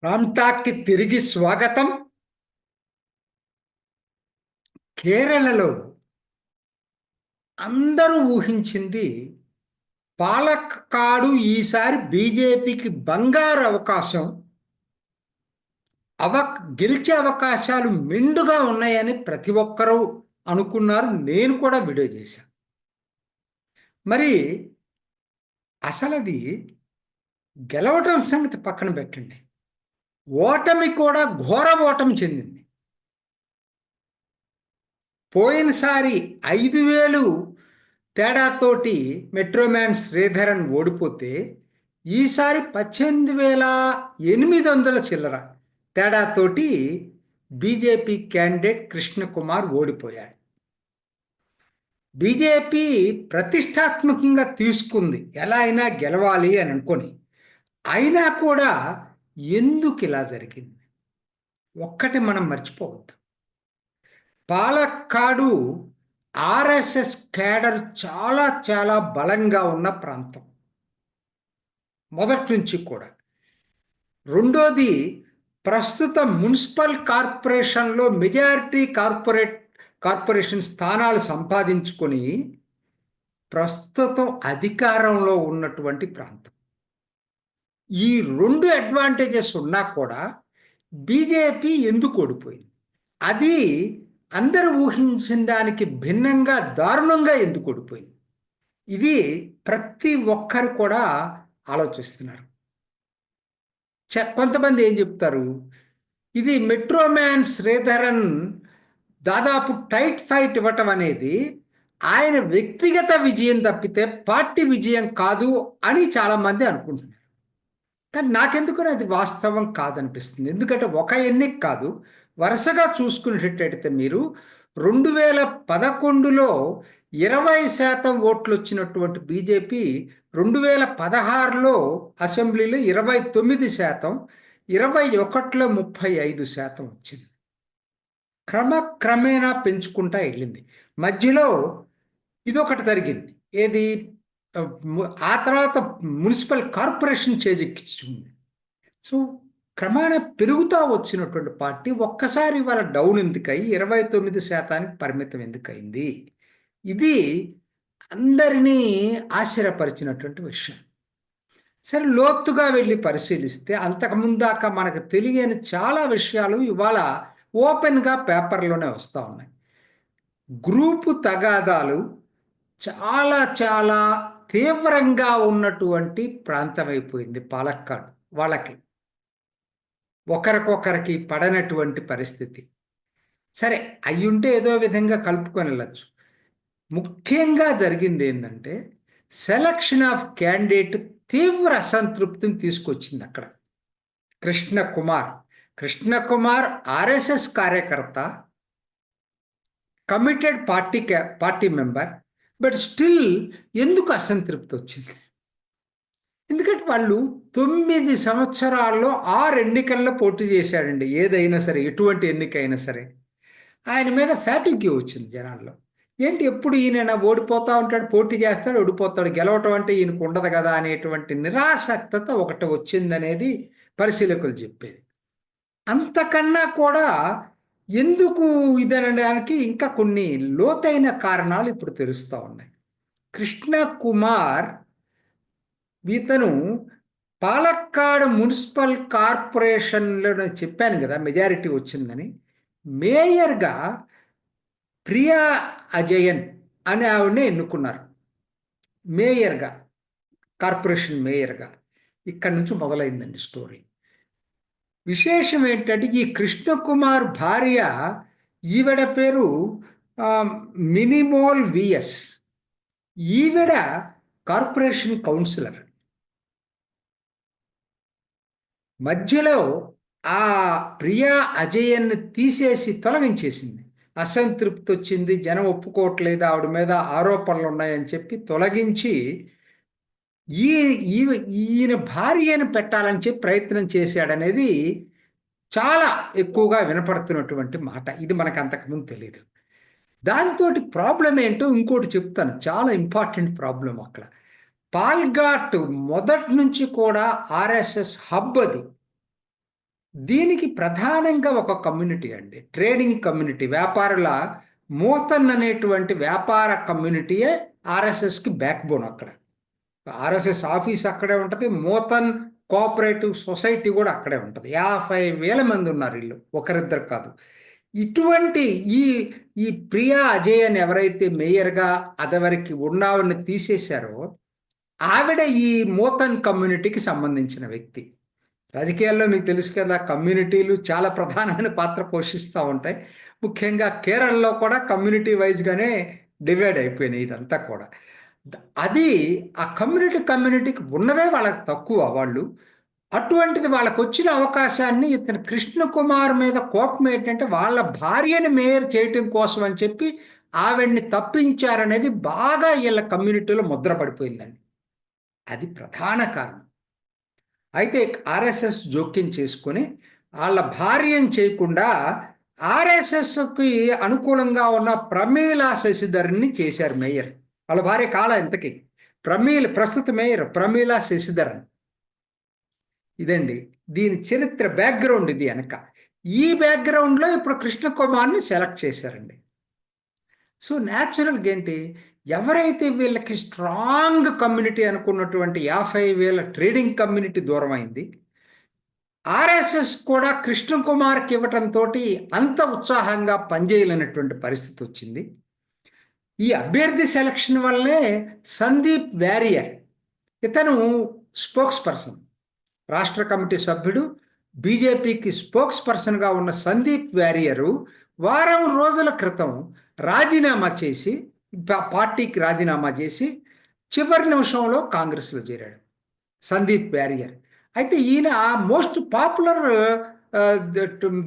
రామ్టాక్కి తిరిగి స్వాగతం. కేరళలో అందరూ ఊహించింది పాలక్కాడు ఈసారి బీజేపీకి బంగారు అవకాశం, అవ గెలిచే అవకాశాలు మెండుగా ఉన్నాయని ప్రతి ఒక్కరూ అనుకున్నారు. నేను కూడా వీడియో చేశాను. మరి అసలు అది గెలవటం సంగతి పక్కన పెట్టండి, ఓటమి కూడా ఘోర ఓటమి చెందింది. పోయినసారి 5,000 తేడాతోటి మెట్రోమ్యాన్ శ్రీధరన్ ఓడిపోతే ఈసారి 18,800 చిల్లర తేడాతోటి బీజేపీ క్యాండిడేట్ కృష్ణకుమార్ ఓడిపోయాడు. బీజేపీ ప్రతిష్టాత్మకంగా తీసుకుంది ఎలా అయినా గెలవాలి అని అనుకొని. అయినా కూడా ఎందుకు ఇలా జరిగింది ఒక్కటి మనం మర్చిపోవద్దు. పాలక్కాడు ఆర్ఎస్ఎస్ క్యాడర్ చాలా చాలా బలంగా ఉన్న ప్రాంతం మొదటి నుంచి కూడా. రెండోది, ప్రస్తుత మున్సిపల్ కార్పొరేషన్లో మెజారిటీ కార్పొరేషన్ స్థానాలు సంపాదించుకొని ప్రస్తుతం అధికారంలో ఉన్నటువంటి ప్రాంతం. ఈ రెండు అడ్వాంటేజెస్ ఉన్నా కూడా బీజేపీ ఎందుకు ఓడిపోయింది? అది అందరూ ఊహించిన దానికి భిన్నంగా దారుణంగా ఎందుకు ఓడిపోయింది? ఇది ప్రతి ఒక్కరు కూడా ఆలోచిస్తున్నారు. కొంతమంది ఏం చెప్తారు, ఇది మెట్రోమ్యాన్ శ్రీధరన్ దాదాపు టైట్ ఫైట్ ఇవ్వటం అనేది ఆయన వ్యక్తిగత విజయం తప్పితే పార్టీ విజయం కాదు అని చాలామంది అనుకుంటున్నారు. కానీ నాకెందుకు అది వాస్తవం కాదనిపిస్తుంది. ఎందుకంటే ఒక ఎన్నిక కాదు, వరుసగా చూసుకునేటట్టయితే మీరు 2011లో 20% ఓట్లు వచ్చినటువంటి బీజేపీ 2016లో అసెంబ్లీలో 29%, 21లో 35% వచ్చింది. క్రమక్రమేణా పెంచుకుంటా వెళ్ళింది. మధ్యలో ఇదొకటి జరిగింది, ఏది ఆ తర్వాత మున్సిపల్ కార్పొరేషన్ చేజెక్కించింది. సో క్రమేణా పెరుగుతూ వచ్చినటువంటి పార్టీ ఒక్కసారి వాళ్ళ డౌన్ ఎందుకయి 29%కి పరిమితం ఎందుకయింది? ఇది అందరినీ ఆశ్చర్యపరిచినటువంటి విషయం. సరే, లోతుగా వెళ్ళి పరిశీలిస్తే అంతకుముందాక మనకు తెలియని చాలా విషయాలు ఇవాళ ఓపెన్గా పేపర్లోనే వస్తూ ఉన్నాయి. గ్రూపు తగాదాలు చాలా చాలా తీవ్రంగా ఉన్నటువంటి ప్రాంతం అయిపోయింది పాలక్కాడు. వాళ్ళకి ఒకరికొకరికి పడనటువంటి పరిస్థితి. సరే, అయ్యుంటే ఏదో విధంగా కలుపుకొని వెళ్ళచ్చు. ముఖ్యంగా జరిగింది ఏంటంటే సెలక్షన్ ఆఫ్ క్యాండిడేట్ తీవ్ర అసంతృప్తిని తీసుకొచ్చింది అక్కడ. కృష్ణకుమార్ ఆర్ఎస్ఎస్ కార్యకర్త, committed party member. But still ఎందుకు అసంతృప్తి వచ్చింది? ఎందుకంటే వాళ్ళు 9 సంవత్సరాల్లో 6 ఎన్నికల్లో పోటీ చేశాడండి. ఏదైనా సరే, ఎటువంటి ఎన్నిక అయినా సరే ఆయన మీద ఫ్యాటిగ్యూ వచ్చింది జనాల్లో. ఏంటి ఎప్పుడు ఈయన ఓడిపోతూ ఉంటాడు, పోటీ చేస్తాడు, ఓడిపోతాడు, గెలవటం అంటే ఈయనకు ఉండదు కదా అనేటువంటి నిరాసక్తత ఒకటి వచ్చిందనేది పరిశీలకులు చెప్పేది. అంతకన్నా కూడా ఎందుకు ఇదనడానికి ఇంకా కొన్ని లోతైన కారణాలు ఇప్పుడు తెలుస్తూ ఉన్నాయి. కృష్ణకుమార్ ఇతను పాలక్కాడు మున్సిపల్ కార్పొరేషన్లో చెప్పాను కదా మెజారిటీ వచ్చిందని, మేయర్గా ప్రియా అజయన్ అనే ఆవిడని ఎన్నుకున్నారు మేయర్గా, కార్పొరేషన్ మేయర్గా. ఇక్కడి నుంచి మొదలైందండి స్టోరీ. విశేషం ఏంటంటే ఈ కృష్ణకుమార్ భార్య, ఈవిడ పేరు మినిమోల్ విఎస్. ఈవిడ కార్పొరేషన్ కౌన్సిలర్. మధ్యలో ఆ ప్రియా అజయన్ని తీసేసి తొలగించేసింది. అసంతృప్తి వచ్చింది, జనం ఒప్పుకోవట్లేదు, ఆవిడ మీద ఆరోపణలు ఉన్నాయని చెప్పి తొలగించి ఈయన భార్యను పెట్టాలని చెప్పి ప్రయత్నం చేశాడనేది చాలా ఎక్కువగా వినపడుతున్నటువంటి మాట. ఇది మనకు అంతకుముందు తెలియదు. దాంతో ప్రాబ్లం ఏంటో ఇంకోటి చెప్తాను, చాలా ఇంపార్టెంట్ ప్రాబ్లం. అక్కడ పాల్ఘాట్ మొదటి నుంచి కూడా ఆర్ఎస్ఎస్ హబ్ అది. దీనికి ప్రధానంగా ఒక కమ్యూనిటీ అండి, ట్రేడింగ్ కమ్యూనిటీ, వ్యాపారుల మోతన్ అనేటువంటి వ్యాపార కమ్యూనిటీయే ఆర్ఎస్ఎస్కి బ్యాక్ బోన్. అక్కడ ఆర్ఎస్ఎస్ ఆఫీస్ అక్కడే ఉంటుంది, మోతన్ కోఆపరేటివ్ సొసైటీ కూడా అక్కడే ఉంటుంది. 50,000 మంది ఉన్నారు వీళ్ళు, ఒకరిద్దరు కాదు. ఇటువంటి ఈ ఈ ప్రియా అజయ్ అని ఎవరైతే మేయర్గా అదవరికి ఉన్నావని తీసేశారో ఆవిడ ఈ మోతన్ కమ్యూనిటీకి సంబంధించిన వ్యక్తి. రాజకీయాల్లో మీకు తెలుసు కదా, కమ్యూనిటీలు చాలా ప్రధానమైన పాత్ర పోషిస్తూ ఉంటాయి. ముఖ్యంగా కేరళలో కూడా కమ్యూనిటీ వైజ్గానే డివైడ్ అయిపోయినాయి ఇదంతా కూడా. అది ఆ కమ్యూనిటీకి ఉన్నదే వాళ్ళకి తక్కువ వాళ్ళు. అటువంటిది వాళ్ళకు వచ్చిన అవకాశాన్ని ఇతను కృష్ణ కుమార్ మీద కోపం ఏంటంటే వాళ్ళ భార్యని మేయర్ చేయటం కోసం అని చెప్పి ఆవిడ్ని తప్పించారనేది బాగా వీళ్ళ కమ్యూనిటీలో ముద్ర పడిపోయిందండి. అది ప్రధాన కారణం. అయితే ఆర్ఎస్ఎస్ జోక్యం చేసుకొని వాళ్ళ భార్యను చేయకుండా ఆర్ఎస్ఎస్కి అనుకూలంగా ఉన్న ప్రమీలా శశిధర్ని చేశారు మేయర్. వాళ్ళ భార్య కాల ఇంతకి ప్రస్తుత మేయర్ ప్రమీలా శశిధరన్. ఇదండి దీని చరిత్ర బ్యాక్గ్రౌండ్. ఇది వెనక ఈ బ్యాక్గ్రౌండ్లో ఇప్పుడు కృష్ణ కుమార్ని సెలెక్ట్ చేశారండి. సో న్యాచురల్గా ఏంటి, ఎవరైతే వీళ్ళకి స్ట్రాంగ్ కమ్యూనిటీ అనుకున్నటువంటి 50,000 ట్రేడింగ్ కమ్యూనిటీ దూరం అయింది, ఆర్ఎస్ఎస్ కూడా కృష్ణ కుమార్కి ఇవ్వటంతో అంత ఉత్సాహంగా పనిచేయలేనటువంటి పరిస్థితి వచ్చింది. ఈ అభ్యర్థి సెలక్షన్ వల్లే సందీప్ వారియర్, ఇతను స్పోక్స్ పర్సన్, రాష్ట్ర కమిటీ సభ్యుడు, బీజేపీకి స్పోక్స్ పర్సన్గా ఉన్న సందీప్ వారియరు వారం రోజుల క్రితం రాజీనామా చేసి పార్టీకి రాజీనామా చేసి చివరి నిమిషంలో కాంగ్రెస్లో చేరాడు సందీప్ వారియర్. అయితే ఈయన మోస్ట్ పాపులర్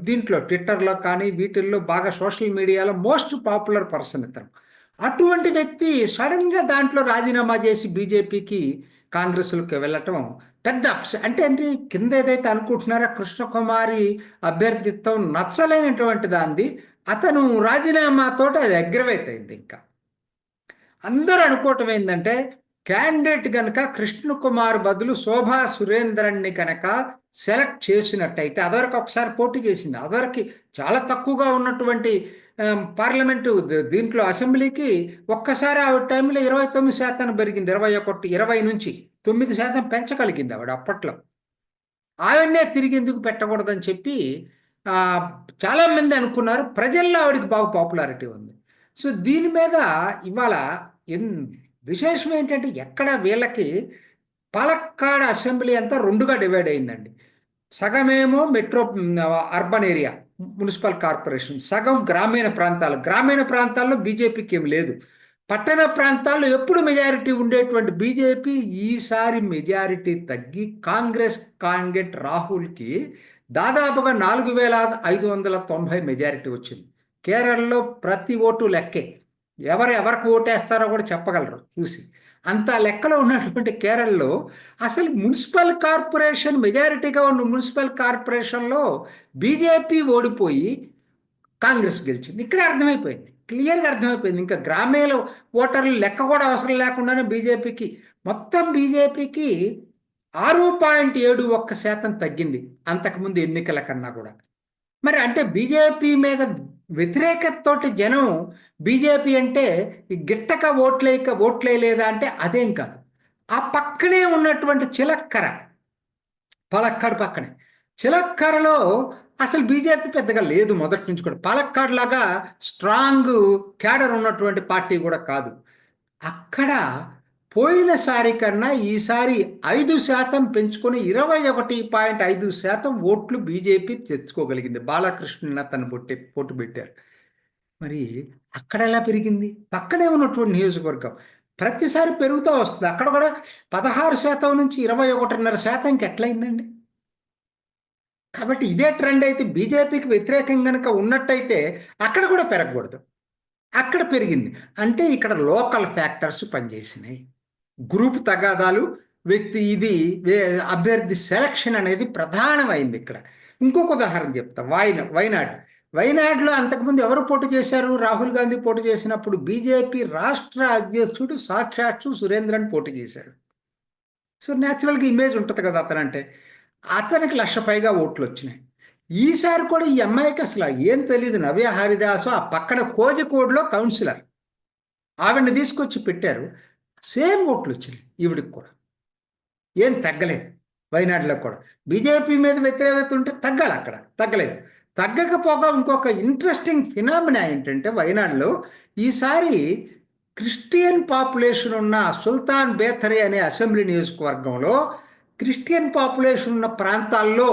దీంట్లో ట్విట్టర్లో కానీ వీటిల్లో బాగా సోషల్ మీడియాలో మోస్ట్ పాపులర్ పర్సన్ ఇతను. అటువంటి వ్యక్తి సడన్గా దాంట్లో రాజీనామా చేసి బీజేపీకి కాంగ్రెస్లోకి వెళ్ళటం పెద్ద అంటే కింద ఏదైతే అనుకుంటున్నారో కృష్ణకుమారి అభ్యర్థిత్వం నచ్చలేనటువంటి దాన్ని అతను రాజీనామాతో అది అగ్రవేట్ అయింది. ఇంకా అందరూ అనుకోవటం ఏంటంటే క్యాండిడేట్ కనుక కృష్ణకుమార్ బదులు శోభా సురేంద్రన్ని కనుక సెలెక్ట్ చేసినట్టయితే, అదివరకు ఒకసారి పోటీ చేసింది, అదివరకు చాలా తక్కువగా ఉన్నటువంటి పార్లమెంటు దీంట్లో అసెంబ్లీకి ఒక్కసారి ఆవిడ టైంలో 29% పెరిగింది. 20 నుంచి 9% పెంచగలిగింది ఆవిడ అప్పట్లో. ఆవిడనే తిరిగి ఎందుకు పెట్టకూడదని చెప్పి చాలామంది అనుకున్నారు. ప్రజల్లో ఆవిడకి బాగా పాపులారిటీ ఉంది. సో దీని మీద ఇవాళ విశేషం ఏంటంటే ఎక్కడ వీళ్ళకి పాలక్కాడ్ అసెంబ్లీ అంతా రెండుగా డివైడ్ అయిందండి. సగమేమో metro urban area municipal corporation, సగం గ్రామీణ ప్రాంతాల్లో బీజేపీకి ఏమి లేదు. పట్టణ ప్రాంతాల్లో ఎప్పుడు మెజారిటీ ఉండేటువంటి బీజేపీ ఈసారి మెజారిటీ తగ్గి కాంగ్రెస్ క్యాండిడేట్ రాహుల్కి దాదాపుగా 4,590 మెజారిటీ వచ్చింది. కేరళలో ప్రతి ఓటు లెక్కే, ఎవరికి ఓటేస్తారో కూడా చెప్పగలరు చూసి. అంత లెక్కలో ఉన్నటువంటి కేరళలో అసలు మున్సిపల్ కార్పొరేషన్ మెజారిటీగా ఉన్న మున్సిపల్ కార్పొరేషన్లో బీజేపీ ఓడిపోయి కాంగ్రెస్ గెలిచింది. ఇక్కడే అర్థమైపోయింది, క్లియర్గా అర్థమైపోయింది. ఇంకా గ్రామీణ ఓటర్లు లెక్క కూడా అవసరం లేకుండానే మొత్తం బీజేపీకి 6.71% తగ్గింది అంతకుముందు ఎన్నికల కన్నా కూడా. మరి అంటే బీజేపీ మీద వ్యతిరేకతతోటి జనం బీజేపీ అంటే గిట్టక ఓట్లేదా అంటే అదేం కాదు. ఆ పక్కనే ఉన్నటువంటి పాలక్కాడ్ పక్కనే చిలక్కరలో అసలు బీజేపీ పెద్దగా లేదు మొదటి నుంచి కూడా. పాలక్కాడ్ లాగా స్ట్రాంగ్ క్యాడర్ ఉన్నటువంటి పార్టీ కూడా కాదు. అక్కడ పోయినసారి కన్నా ఈసారి 5% పెంచుకొని 21.5% ఓట్లు బీజేపీ తెచ్చుకోగలిగింది. బాలకృష్ణ తను పోటీ పెట్టారు. మరి అక్కడ ఎలా పెరిగింది? పక్కనే ఉన్నటువంటి నియోజకవర్గం ప్రతిసారి పెరుగుతూ వస్తుంది. అక్కడ కూడా 16% నుంచి 21.5%కి ఎట్లయిందండి? కాబట్టి ఇదే ట్రెండ్ అయితే బీజేపీకి వ్యతిరేకంగా కనుక ఉన్నట్టయితే అక్కడ కూడా పెరగకూడదు, అక్కడ పెరిగింది. అంటే ఇక్కడ లోకల్ ఫ్యాక్టర్స్ పనిచేసినాయి, గ్రూప్ తగాదాలు, ఇది అభ్యర్థి సెలక్షన్ అనేది ప్రధానమైంది ఇక్కడ. ఇంకొక ఉదాహరణ చెప్తా, వైనాడులో అంతకుముందు ఎవరు పోటీ చేశారు? రాహుల్ గాంధీ పోటీ చేసినప్పుడు బీజేపీ రాష్ట్ర అధ్యక్షుడు సాక్షాత్తు సురేంద్రన్ పోటీ చేశాడు. సో న్యాచురల్గా ఇమేజ్ ఉంటుంది కదా అతనంటే. అతనికి 1,00,000 పైగా ఓట్లు వచ్చినాయి. ఈసారి కూడా ఈ అమ్మాయికి అసలు ఏం తెలియదు. నవ్య హరిదాసు ఆ పక్కన కోజికోడ్లో కౌన్సిలర్, ఆవిడని తీసుకొచ్చి పెట్టారు. సేమ్ ఓట్లు వచ్చినాయి ఈవిడికి కూడా, ఏం తగ్గలేదు. వయనాడులో కూడా బీజేపీ మీద వ్యతిరేకత ఉంటే తగ్గాలి, అక్కడ తగ్గలేదు. తగ్గకపోగా ఇంకొక ఇంట్రెస్టింగ్ ఫినామినా ఏంటంటే వయనాడులో ఈసారి క్రిస్టియన్ పాపులేషన్ ఉన్న సుల్తాన్ బేథరి అనే అసెంబ్లీ నియోజకవర్గంలో క్రిస్టియన్ పాపులేషన్ ఉన్న ప్రాంతాల్లో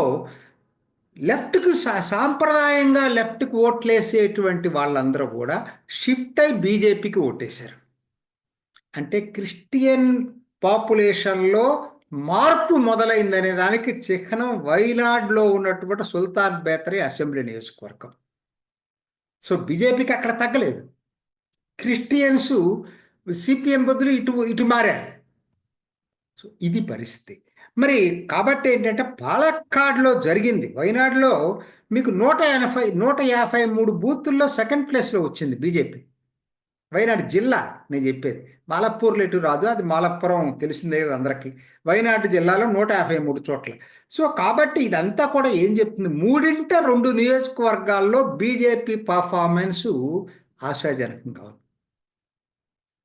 లెఫ్ట్కి సాంప్రదాయంగా లెఫ్ట్కి ఓట్లేసేటువంటి వాళ్ళందరూ కూడా షిఫ్ట్ అయి బీజేపీకి ఓటేశారు. అంటే క్రిస్టియన్ పాపులేషన్లో మార్పు మొదలైందనే దానికి చిహ్నం వయనాడ్లో ఉన్నటువంటి సుల్తాన్ బేతరి అసెంబ్లీ నియోజకవర్గం. సో బీజేపీకి అక్కడ తగ్గలేదు. క్రిస్టియన్స్ సిపిఎం బదులు ఇటు ఇటు మారారు. సో ఇది పరిస్థితి. మరి కాబట్టి ఏంటంటే పాలక్కాడ్లో జరిగింది. వయనాడులో మీకు 153 బూతుల్లో సెకండ్ ప్లేస్లో వచ్చింది బీజేపీ. వయనాడు జిల్లా నేను చెప్పేది, మాలప్పూర్లో ఎటు రాదు, అది మాలప్పురం తెలిసిందే కదా అందరికీ. వయనాడు జిల్లాలో 153 చోట్ల. సో కాబట్టి ఇదంతా కూడా ఏం చెప్తుంది, 2 నియోజకవర్గాల్లో బీజేపీ పర్ఫార్మెన్సు ఆశాజనకంగా ఉంది.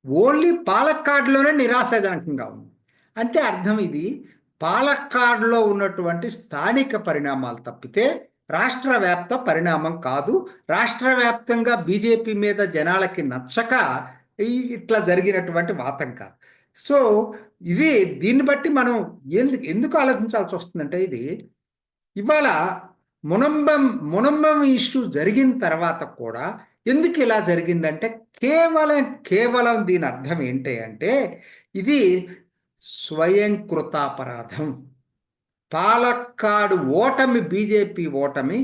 ఓన్లీ పాలక్కాడ్లోనే నిరాశాజనకంగా ఉంది. అంటే అర్థం ఇది పాలక్కాడ్లో ఉన్నటువంటి స్థానిక పరిణామాలు తప్పితే రాష్ట్ర వ్యాప్త పరిణామం కాదు. రాష్ట్ర వ్యాప్తంగా బీజేపీ మీద జనాలకి నచ్చక ఇట్లా జరిగినటువంటి వాతం కాదు. సో ఇది దీన్ని బట్టి మనం ఎందుకు ఆలోచించాల్సి వస్తుందంటే, ఇది ఇవాళ మునంబం ఇష్యూ జరిగిన తర్వాత కూడా ఎందుకు ఇలా జరిగిందంటే కేవలం దీని అర్థం ఏంటి అంటే ఇది స్వయంకృతాపరాధం. పాలక్కాడు ఓటమి, బీజేపీ ఓటమి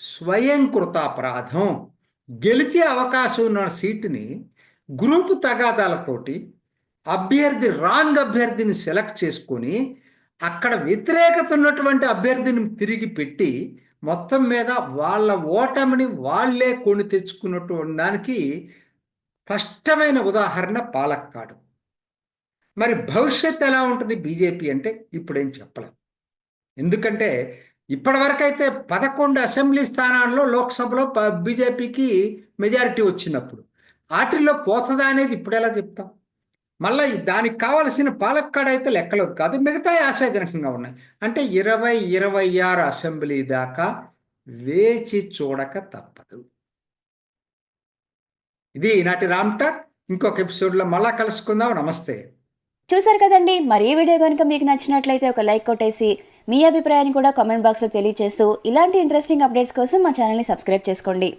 స్వయంకృతాపరాధం. గెలిచే అవకాశం ఉన్న సీటుని గ్రూపు తగాదాలతోటి రాంగ్ అభ్యర్థిని సెలెక్ట్ చేసుకొని అక్కడ వ్యతిరేకత ఉన్నటువంటి అభ్యర్థిని తిరిగి పెట్టి మొత్తం మీద వాళ్ళ ఓటమిని వాళ్ళే కొని తెచ్చుకున్నటువంటి దానికి స్పష్టమైన ఉదాహరణ పాలక్కాడు. మరి భవిష్యత్తు ఎలా ఉంటుంది బీజేపీ అంటే ఇప్పుడేం చెప్పలేం. ఎందుకంటే ఇప్పటివరకైతే 11 అసెంబ్లీ స్థానాల్లో లోక్సభలో బీజేపీకి మెజారిటీ వచ్చినప్పుడు వాటిల్లో పోతుందా అనేది ఇప్పుడు ఎలా చెప్తాం. మళ్ళీ దానికి కావలసిన పాలక్కాడు అయితే లెక్కలేదు కాదు, మిగతా ఆశాజనకంగా ఉన్నాయి. అంటే 2026 అసెంబ్లీ దాకా వేచి చూడక తప్పదు. ఇది ఈనాటి రామ్ టాక్. ఇంకొక ఎపిసోడ్లో మళ్ళా కలుసుకుందాం. నమస్తే. చూసారు కదండి, మరి ఈ వీడియో కనుక మీకు నచ్చినట్లయితే ఒక లైక్ కొట్టేసి మీ అభిప్రాయాన్ని కూడా కామెంట్ బాక్స్లో తెలియజేస్తూ ఇలాంటి ఇంట్రెస్టింగ్ అప్డేట్స్ కోసం మా ఛానల్ని సబ్స్క్రైబ్ చేసుకోండి.